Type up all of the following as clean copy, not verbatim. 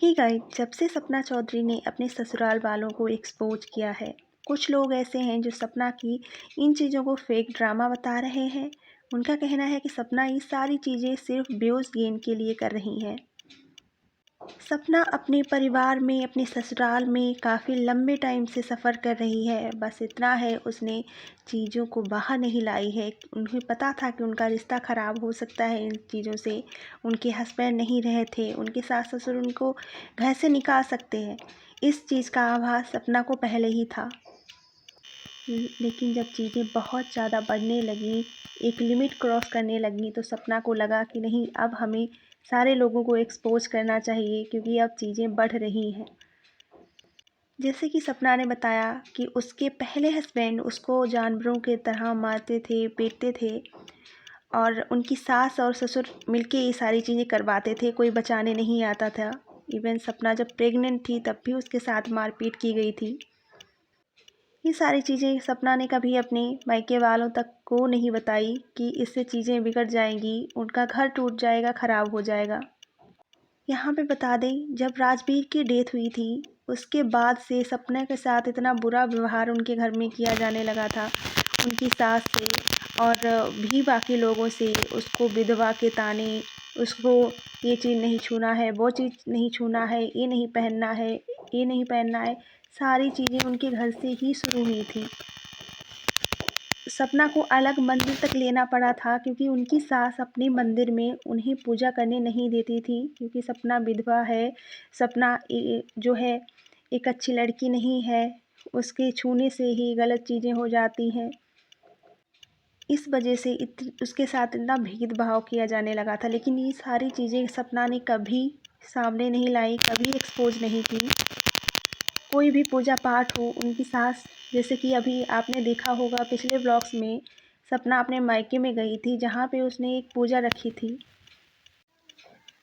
ही guys, जब से सपना चौधरी ने अपने ससुराल वालों को एक्सपोज किया है, कुछ लोग ऐसे हैं जो सपना की इन चीज़ों को फेक ड्रामा बता रहे हैं। उनका कहना है कि सपना ये सारी चीज़ें सिर्फ व्यूज़ गेन के लिए कर रही हैं। सपना अपने परिवार में, अपने ससुराल में काफ़ी लंबे टाइम से सफ़र कर रही है। बस इतना है, उसने चीज़ों को बाहर नहीं लाई है। उन्हें पता था कि उनका रिश्ता ख़राब हो सकता है इन चीज़ों से। उनके हस्बैंड नहीं रहे थे, उनके सास ससुर उनको घर से निकाल सकते हैं। इस चीज़ का आभास सपना को पहले ही था। लेकिन जब चीज़ें बहुत ज़्यादा बढ़ने लगी, एक लिमिट क्रॉस करने लगी, तो सपना को लगा कि नहीं, अब हमें सारे लोगों को एक्सपोज करना चाहिए क्योंकि अब चीज़ें बढ़ रही हैं। जैसे कि सपना ने बताया कि उसके पहले हस्बैंड उसको जानवरों की तरह मारते थे, पीटते थे और उनकी सास और ससुर मिलके ये सारी चीज़ें करवाते थे, कोई बचाने नहीं आता था। इवन सपना जब प्रेग्नेंट थी तब भी उसके साथ मारपीट की गई थी। ये सारी चीज़ें सपना ने कभी अपने मायके वालों तक को नहीं बताई कि इससे चीज़ें बिगड़ जाएंगी, उनका घर टूट जाएगा, ख़राब हो जाएगा। यहाँ पे बता दें, जब राजवीर की डेथ हुई थी, उसके बाद से सपना के साथ इतना बुरा व्यवहार उनके घर में किया जाने लगा था, उनकी सास से और भी बाकी लोगों से। उसको विधवा के ताने, उसको ये चीज़ नहीं छूना है, वो चीज़ नहीं छूना है, ये नहीं पहनना है, ये नहीं पहनना है, सारी चीज़ें उनके घर से ही शुरू हुई थी। सपना को अलग मंदिर तक लेना पड़ा था क्योंकि उनकी सास अपने मंदिर में उन्हें पूजा करने नहीं देती थी, क्योंकि सपना विधवा है। सपना जो है एक अच्छी लड़की नहीं है, उसके छूने से ही गलत चीज़ें हो जाती हैं। इस वजह से उसके साथ इतना भेदभाव किया जाने लगा था। लेकिन ये सारी चीज़ें सपना ने कभी सामने नहीं लाई, कभी एक्सपोज नहीं की। कोई भी पूजा पाठ हो, उनकी सास, जैसे कि अभी आपने देखा होगा पिछले व्लॉग्स में, सपना अपने मायके में गई थी जहाँ पे उसने एक पूजा रखी थी,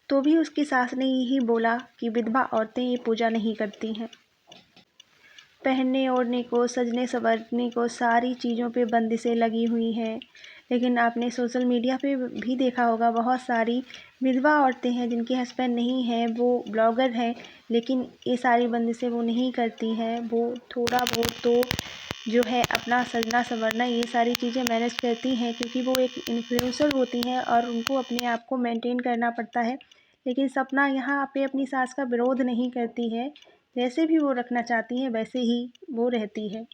तो भी उसकी सास ने यही बोला कि विधवा औरतें ये पूजा नहीं करती हैं। पहनने ओढ़ने को, सजने संवरने को, सारी चीज़ों पे बंदिशें लगी हुई हैं। लेकिन आपने सोशल मीडिया पे भी देखा होगा, बहुत सारी विधवा औरतें हैं जिनके हस्बैंड नहीं हैं, वो ब्लॉगर हैं, लेकिन ये सारी बंदिशें वो नहीं करती हैं। वो थोड़ा बहुत तो जो है अपना सजना संवरना, ये सारी चीज़ें मैनेज करती हैं क्योंकि वो एक इन्फ्लुएंसर होती हैं और उनको अपने आप को मेंटेन करना पड़ता है। लेकिन सपना यहाँ पे अपनी सास का विरोध नहीं करती है, जैसे भी वो रखना चाहती हैं वैसे ही वो रहती है।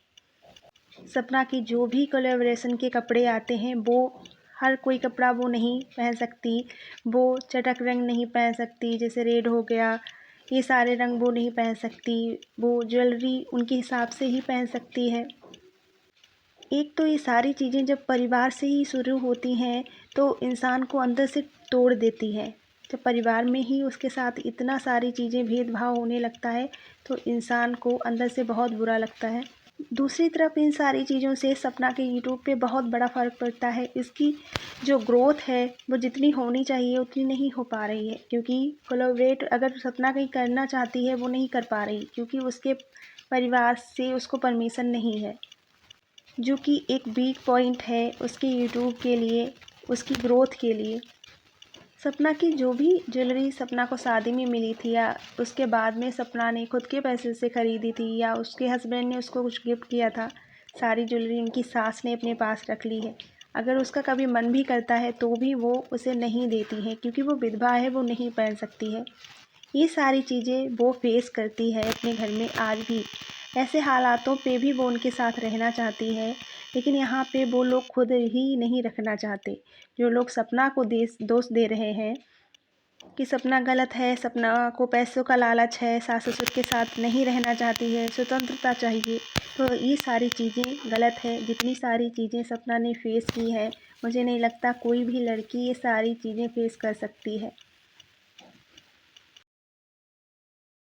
सपना की जो भी कोलैबोरेशन के कपड़े आते हैं, वो हर कोई कपड़ा वो नहीं पहन सकती। वो चटक रंग नहीं पहन सकती, जैसे रेड हो गया, ये सारे रंग वो नहीं पहन सकती। वो ज्वेलरी उनके हिसाब से ही पहन सकती है। एक तो ये सारी चीज़ें जब परिवार से ही शुरू होती हैं तो इंसान को अंदर से तोड़ देती है। जब परिवार में ही उसके साथ इतना सारी चीज़ें भेदभाव होने लगता है तो इंसान को अंदर से बहुत बुरा लगता है। दूसरी तरफ इन सारी चीज़ों से सपना के यूट्यूब पे बहुत बड़ा फ़र्क पड़ता है। इसकी जो ग्रोथ है वो जितनी होनी चाहिए उतनी नहीं हो पा रही है, क्योंकि कोलैबोरेट अगर सपना कहीं करना चाहती है वो नहीं कर पा रही, क्योंकि उसके परिवार से उसको परमिशन नहीं है, जो कि एक वीक पॉइंट है उसके यूट्यूब के लिए, उसकी ग्रोथ के लिए। सपना की जो भी ज्वेलरी सपना को शादी में मिली थी या उसके बाद में सपना ने खुद के पैसे से ख़रीदी थी या उसके हस्बैंड ने उसको कुछ गिफ्ट किया था, सारी ज्वेलरी उनकी सास ने अपने पास रख ली है। अगर उसका कभी मन भी करता है तो भी वो उसे नहीं देती है, क्योंकि वो विधवा है, वो नहीं पहन सकती है। ये सारी चीज़ें वो फेस करती है अपने घर में आज भी। ऐसे हालातों पे भी वो उनके साथ रहना चाहती है, लेकिन यहाँ पे वो लोग खुद ही नहीं रखना चाहते। जो लोग सपना को दोष दे रहे हैं कि सपना गलत है, सपना को पैसों का लालच है, सास ससुर के साथ नहीं रहना चाहती है, स्वतंत्रता चाहिए, तो ये सारी चीज़ें गलत है। जितनी सारी चीज़ें सपना ने फेस की है, मुझे नहीं लगता कोई भी लड़की ये सारी चीज़ें फेस कर सकती है।